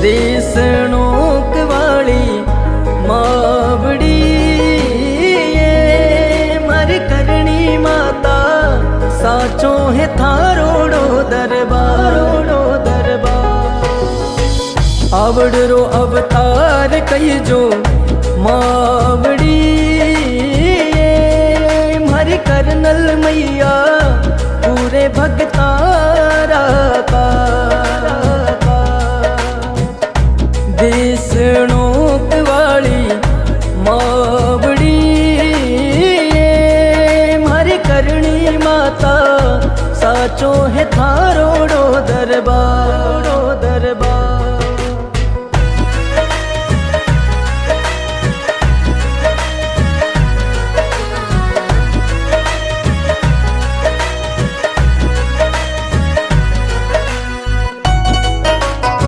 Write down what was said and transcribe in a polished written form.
દેશણોક વાળી માવડી મારી કરણી માતા સાચો હે થારોડો દરબારોડો દરબાર આવડરો અવતાર કહીજો માવડી મારી કરનલ મૈયા પૂરે ભગતારા કા દેશણોક વાળી માવડી મારી કરણી માતા સાચો હે થારોડો દરબાર